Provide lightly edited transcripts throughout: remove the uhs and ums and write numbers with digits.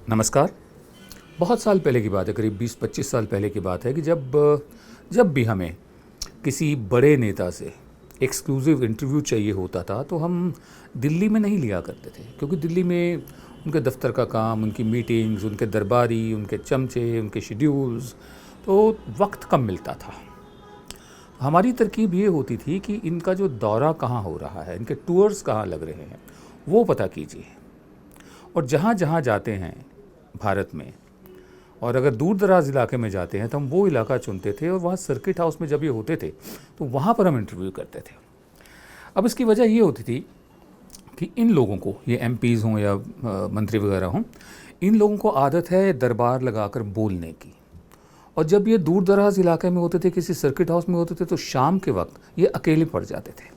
नमस्कार। बहुत साल पहले की बात है, करीब 20-25 साल पहले की बात है कि जब भी हमें किसी बड़े नेता से एक्सक्लूसिव इंटरव्यू चाहिए होता था तो हम दिल्ली में नहीं लिया करते थे, क्योंकि दिल्ली में उनके दफ्तर का काम, उनकी मीटिंग्स, उनके दरबारी, उनके चमचे, उनके शेड्यूल्स, तो वक्त कम मिलता था। हमारी तरकीब ये होती थी कि इनका जो दौरा कहाँ हो रहा है, इनके टूर्स कहाँ लग रहे हैं, वो पता कीजिए। और जहाँ जहाँ जाते हैं भारत में, और अगर दूर दराज इलाके में जाते हैं तो हम वो इलाका चुनते थे, और वहाँ सर्किट हाउस में जब ये होते थे तो वहाँ पर हम इंटरव्यू करते थे। अब इसकी वजह ये होती थी कि इन लोगों को, ये एमपीज़ हों या मंत्री वगैरह हों, इन लोगों को आदत है दरबार लगाकर बोलने की। और जब ये दूर दराज इलाके में होते थे, किसी सर्किट हाउस में होते थे, तो शाम के वक्त ये अकेले पड़ जाते थे।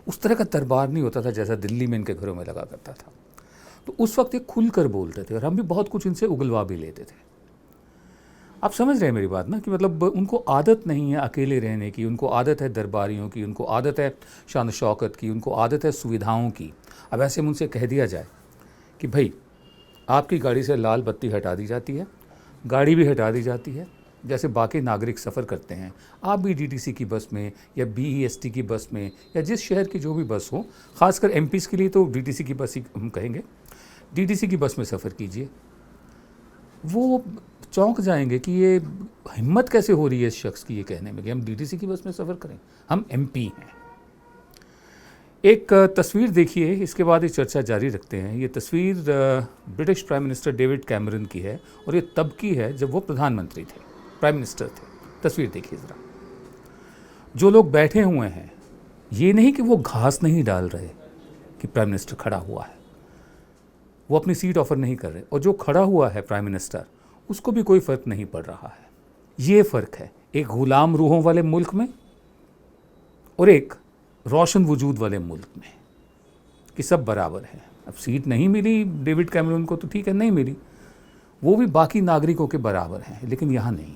उस तरह का दरबार नहीं होता था जैसा दिल्ली में इनके घरों में लगा करता था। तो उस वक्त ये खुल कर बोलते थे और हम भी बहुत कुछ इनसे उगलवा भी लेते थे। आप समझ रहे हैं मेरी बात ना, कि मतलब उनको आदत नहीं है अकेले रहने की, उनको आदत है दरबारियों की, उनको आदत है शान शौकत की, उनको आदत है सुविधाओं की। अब ऐसे में उनसे कह दिया जाए कि भाई आपकी गाड़ी से लाल बत्ती हटा दी जाती है, गाड़ी भी हटा दी जाती है, जैसे बाकी नागरिक सफ़र करते हैं, आप भी डीटीसी की बस में या बीईएसटी की बस में या जिस शहर की जो भी बस हो, ख़ासकर एमपीज़ के लिए तो डीटीसी की बस ही हम कहेंगे, डीटीसी की बस में सफ़र कीजिए। वो चौंक जाएंगे कि ये हिम्मत कैसे हो रही है इस शख्स की ये कहने में कि हम डीटीसी की बस में सफ़र करें, हम एमपी हैं। एक तस्वीर देखिए, इसके बाद ये चर्चा जारी रखते हैं। ये तस्वीर British prime minister David Cameron की है, और ये तब की है जब वो प्रधानमंत्री थे, प्राइम मिनिस्टर थे। तस्वीर देखिए ज़रा। जो लोग बैठे हुए हैं, ये नहीं कि वो घास नहीं डाल रहे कि प्राइम मिनिस्टर खड़ा हुआ है, वो अपनी सीट ऑफर नहीं कर रहे, और जो खड़ा हुआ है प्राइम मिनिस्टर, उसको भी कोई फ़र्क नहीं पड़ रहा है। ये फ़र्क है एक ग़ुलाम रूहों वाले मुल्क में और एक रोशन वजूद वाले मुल्क में, कि सब बराबर हैं। अब सीट नहीं मिली डेविड कैमरन को तो ठीक है, नहीं मिली, वो भी बाकी नागरिकों के बराबर हैं, लेकिन यहाँ नहीं।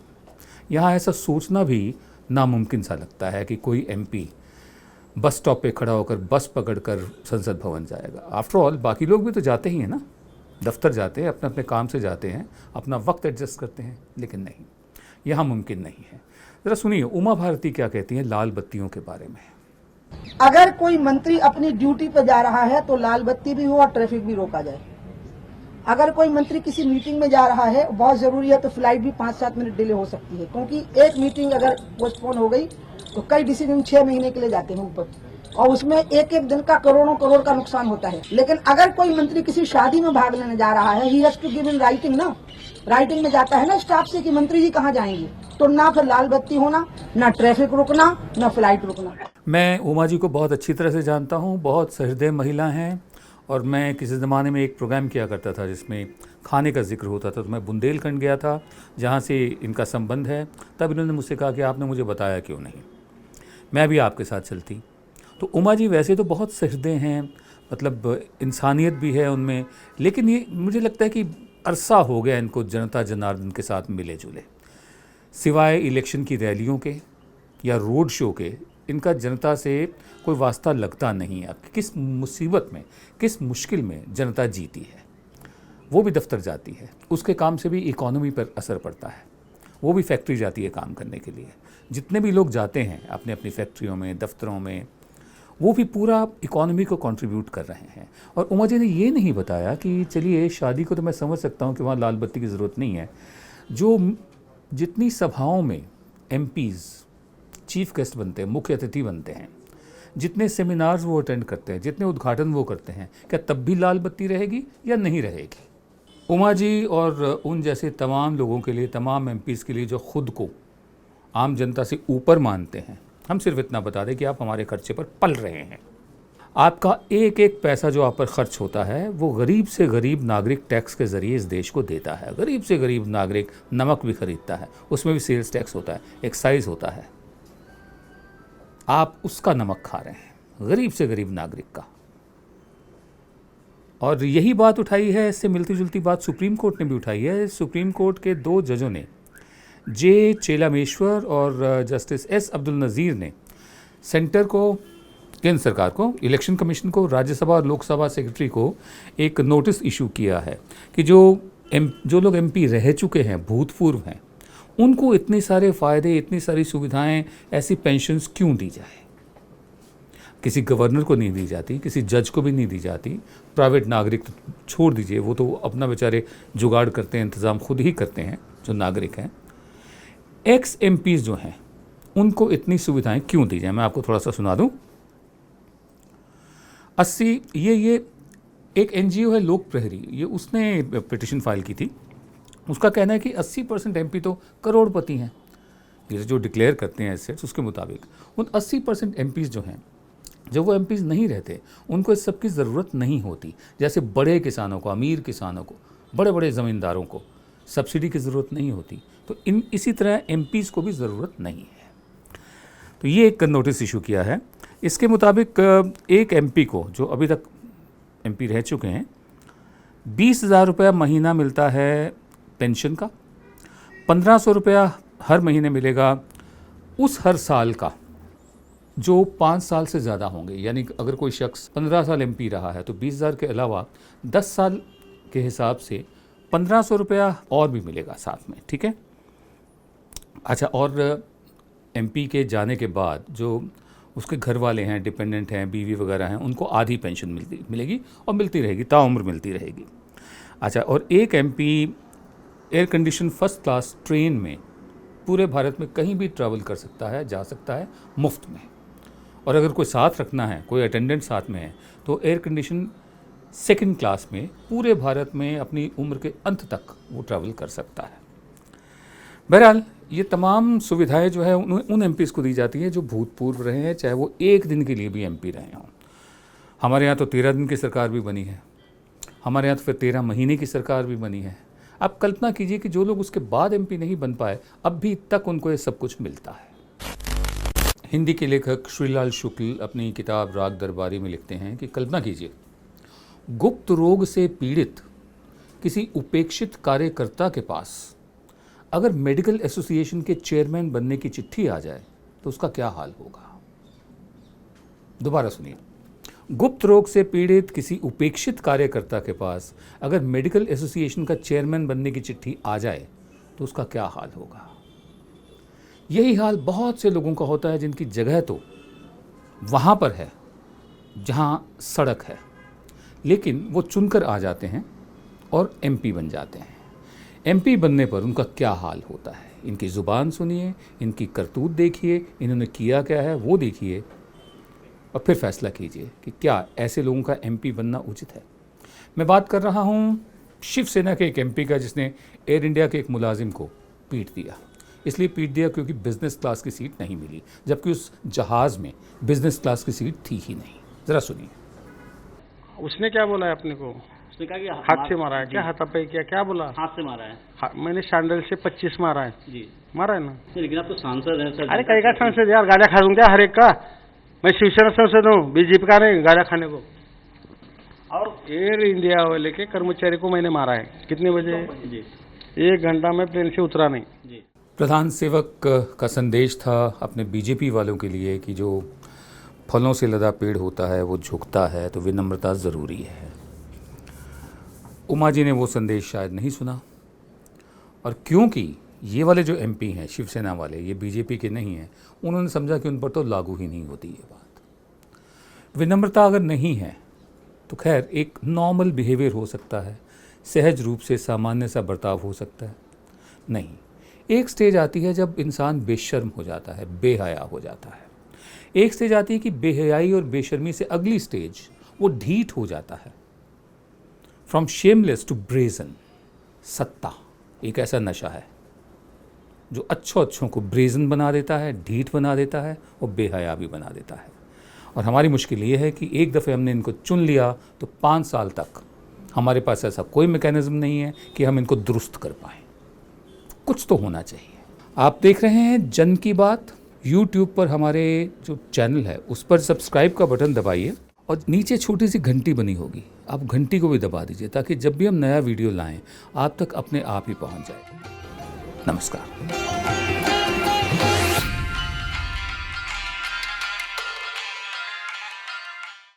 यहाँ ऐसा सोचना भी नामुमकिन सा लगता है कि कोई एमपी बस स्टॉप पे खड़ा होकर बस पकड़कर संसद भवन जाएगा। आफ्टर ऑल बाकी लोग भी तो जाते ही हैं ना, दफ्तर जाते हैं, अपने अपने काम से जाते हैं, अपना वक्त एडजस्ट करते हैं, लेकिन नहीं, यहाँ मुमकिन नहीं है। ज़रा सुनिए उमा भारती क्या कहती हैं लाल बत्तियों के बारे में। अगर कोई मंत्री अपनी ड्यूटी पर जा रहा है तो लाल बत्ती भी हो और ट्रैफिक भी रोका जाए। अगर कोई मंत्री किसी मीटिंग में जा रहा है, बहुत जरूरी है, तो फ्लाइट भी 5-7 मिनट डिले हो सकती है, क्योंकि एक मीटिंग अगर पोस्टपोन हो गई तो कई डिसीजन 6 महीने के लिए जाते हैं ऊपर, और उसमें एक एक दिन का करोड़ों करोड़ का नुकसान होता है। लेकिन अगर कोई मंत्री किसी शादी में भाग लेने जा रहा है, he has to give in writing ना, राइटिंग में जाता है ना स्टाफ से कि मंत्री जी कहाँ जाएंगे, तो ना फिर लाल बत्ती होना, ना ट्रैफिक रुकना, ना फ्लाइट रुकना। मैं उमा जी को बहुत अच्छी तरह से जानता हूँ, बहुत सहृदय महिला हैं, और मैं किसी ज़माने में एक प्रोग्राम किया करता था जिसमें खाने का जिक्र होता था, तो मैं बुंदेलखंड गया था जहाँ से इनका संबंध है। तब इन्होंने मुझसे कहा कि आपने मुझे बताया क्यों नहीं, मैं भी आपके साथ चलती। तो उमा जी वैसे तो बहुत सहृदय हैं, मतलब इंसानियत भी है उनमें, लेकिन ये मुझे लगता है कि अरसा हो गया इनको जनता जनार्दन के साथ मिले जुले। सिवाय इलेक्शन की रैलियों के या रोड शो के, इनका जनता से कोई वास्ता लगता नहीं है। किस मुसीबत में, किस मुश्किल में जनता जीती है, वो भी दफ्तर जाती है, उसके काम से भी इकॉनमी पर असर पड़ता है, वो भी फैक्ट्री जाती है काम करने के लिए। जितने भी लोग जाते हैं अपने अपनी फैक्ट्रियों में, दफ्तरों में, वो भी पूरा इकॉनमी को कंट्रीब्यूट कर रहे हैं। और उमा जी ने ये नहीं बताया कि चलिए शादी को तो मैं समझ सकता हूँ कि वहाँ लाल बत्ती की ज़रूरत नहीं है, जो जितनी सभाओं में एमपीज़ चीफ गेस्ट बनते हैं, मुख्य अतिथि बनते हैं, जितने सेमिनार्स वो अटेंड करते हैं, जितने उद्घाटन वो करते हैं, क्या तब भी लाल बत्ती रहेगी या नहीं रहेगी? उमा जी और उन जैसे तमाम लोगों के लिए, तमाम एमपीज़ के लिए जो ख़ुद को आम जनता से ऊपर मानते हैं, हम सिर्फ इतना बता दें कि आप हमारे खर्चे पर पल रहे हैं। आपका एक एक पैसा जो आप पर खर्च होता है, वो गरीब से गरीब नागरिक टैक्स के ज़रिए इस देश को देता है। गरीब से गरीब नागरिक नमक भी खरीदता है, उसमें भी सेल्स टैक्स होता है, एक्साइज होता है, आप उसका नमक खा रहे हैं, गरीब से गरीब नागरिक का। और यही बात उठाई है, इससे मिलती जुलती बात सुप्रीम कोर्ट ने भी उठाई है। सुप्रीम कोर्ट के 2 जजों ने, जे चेलामेश्वर और जस्टिस एस अब्दुल नज़ीर ने सेंटर को, केंद्र सरकार को, इलेक्शन कमीशन को, राज्यसभा और लोकसभा सेक्रेटरी को एक नोटिस इशू किया है कि जो जो लोग एमपी रह चुके हैं, भूतपूर्व हैं, उनको इतने सारे फ़ायदे, इतनी सारी सुविधाएं, ऐसी पेंशन्स क्यों दी जाए? किसी गवर्नर को नहीं दी जाती, किसी जज को भी नहीं दी जाती, प्राइवेट नागरिक तो छोड़ दीजिए, वो तो अपना बेचारे जुगाड़ करते हैं, इंतज़ाम खुद ही करते हैं जो नागरिक हैं। एक्स एमपीज़ जो हैं उनको इतनी सुविधाएं क्यों दी जाए? मैं आपको थोड़ा सा सुना दूं। 80 ये एक एनजीओ है लोक प्रहरी, ये उसने पिटिशन फाइल की थी। उसका कहना है कि 80% एमपी तो करोड़पति हैं, ये जो डिक्लेयर करते हैं एसेट्स, उसके मुताबिक उन 80% एमपीज़ जो हैं, जब वो एमपीज़ नहीं रहते उनको इस सब की ज़रूरत नहीं होती। जैसे बड़े किसानों को, अमीर किसानों को, बड़े बड़े ज़मींदारों को सब्सिडी की ज़रूरत नहीं होती, तो इसी तरह एमपीज़ को भी ज़रूरत नहीं है। तो ये एक नोटिस इशू किया है। इसके मुताबिक एक एमपी को, जो अभी तक एमपी रह चुके हैं, 20,000 रुपया महीना मिलता है पेंशन का, 1,500 रुपया हर महीने मिलेगा उस हर साल का जो 5 साल से ज़्यादा होंगे। यानी अगर कोई शख्स 15 साल एमपी रहा है तो 20,000 के अलावा 10 साल के हिसाब से 1,500 रुपया और भी मिलेगा साथ में, ठीक है। अच्छा, और एमपी के जाने के बाद जो उसके घर वाले हैं, डिपेंडेंट हैं, बीवी वगैरह हैं, उनको आधी पेंशन मिलेगी और मिलती रहेगी, ताउम्र मिलती रहेगी। अच्छा, और एक MP air condition first class train में पूरे भारत में कहीं भी ट्रैवल कर सकता है, जा सकता है मुफ्त में। और अगर कोई साथ रखना है, कोई अटेंडेंट साथ में है, तो एयर कंडीशन सेकंड क्लास में पूरे भारत में अपनी उम्र के अंत तक वो ट्रैवल कर सकता है। बहरहाल ये तमाम सुविधाएं जो है उन एमपीज़ को दी जाती हैं जो भूतपूर्व रहे हैं, चाहे वो एक दिन के लिए भी एमपी रहे हों। हमारे यहाँ तो 13 दिन की सरकार भी बनी है, हमारे यहाँ तो फिर 13 महीने की सरकार भी बनी है। आप कल्पना कीजिए कि जो लोग उसके बाद एमपी नहीं बन पाए, अब भी तक उनको ये सब कुछ मिलता है। हिंदी के लेखक श्रीलाल शुक्ल अपनी किताब राग दरबारी में लिखते हैं कि कल्पना कीजिए, गुप्त रोग से पीड़ित किसी उपेक्षित कार्यकर्ता के पास अगर मेडिकल एसोसिएशन के चेयरमैन बनने की चिट्ठी आ जाए तो उसका क्या हाल होगा। दोबारा सुनिए, गुप्त रोग से पीड़ित किसी उपेक्षित कार्यकर्ता के पास अगर मेडिकल एसोसिएशन का चेयरमैन बनने की चिट्ठी आ जाए तो उसका क्या हाल होगा। यही हाल बहुत से लोगों का होता है जिनकी जगह तो वहाँ पर है जहाँ सड़क है, लेकिन वो चुनकर आ जाते हैं और एमपी बन जाते हैं। एमपी बनने पर उनका क्या हाल होता है, इनकी ज़ुबान सुनिए, इनकी करतूत देखिए, इन्होंने किया क्या है वो देखिए, और फिर फैसला कीजिए कि क्या ऐसे लोगों का एमपी बनना उचित है। मैं बात कर रहा हूँ शिवसेना के एक एमपी का, जिसने एयर इंडिया के एक मुलाजिम को पीट दिया। इसलिए पीट दिया क्योंकि बिज़नेस क्लास की सीट नहीं मिली, जबकि उस जहाज़ में बिज़नेस क्लास की सीट थी ही नहीं। ज़रा सुनिए। उसने क्या बोला है अपने को? उसने कहा कि हाथ से मारा है क्या? हाथापाई किया? क्या बोला? हाथ से मारा है। मैंने सैंडल से 25 मारा है जी, मारा है ना। लेकिन आप तो सांसद हैं सर। अरे कई का सांसद यार, गालियाँ खा दूँ क्या हर एक का? मैं शिवसेना सांसद हूँ, बीजेपी का नहीं गालियाँ खाने को। और एयर इंडिया वाले के कर्मचारी को मैंने मारा है। कितने बजे? जी 1 घंटा में प्लेन से उतरा नहीं। जी, प्रधान सेवक का संदेश था अपने बीजेपी वालों के लिए कि जो फलों से लदा पेड़ होता है वो झुकता है, तो विनम्रता ज़रूरी है। उमा जी ने वो संदेश शायद नहीं सुना, और क्योंकि ये वाले जो एमपी हैं शिवसेना वाले, ये बीजेपी के नहीं हैं, उन्होंने समझा कि उन पर तो लागू ही नहीं होती ये बात। विनम्रता अगर नहीं है तो खैर एक नॉर्मल बिहेवियर हो सकता है, सहज रूप से सामान्य सा बर्ताव हो सकता है। नहीं, एक स्टेज आती है जब इंसान बेशर्म हो जाता है, बेहया हो जाता है। एक स्टेज आती है कि बेहयाई और बेशर्मी से अगली स्टेज वो ढीठ हो जाता है। From shameless to brazen. सत्ता एक ऐसा नशा है जो अच्छों को ब्रेजन बना देता है, ढीठ बना देता है और बेहया भी बना देता है। और हमारी मुश्किल ये है कि एक दफ़े हमने इनको चुन लिया तो 5 साल तक हमारे पास ऐसा कोई मैकेनिज्म नहीं है कि हम इनको दुरुस्त कर पाएँ। कुछ तो होना चाहिए। आप देख रहे हैं जन की बात। YouTube पर हमारे जो चैनल है उस पर सब्सक्राइब का बटन दबाइए और नीचे छोटी सी घंटी बनी होगी, आप घंटी को भी दबा दीजिए ताकि जब भी हम नया वीडियो लाएं आप तक अपने आप ही पहुंच जाए। नमस्कार।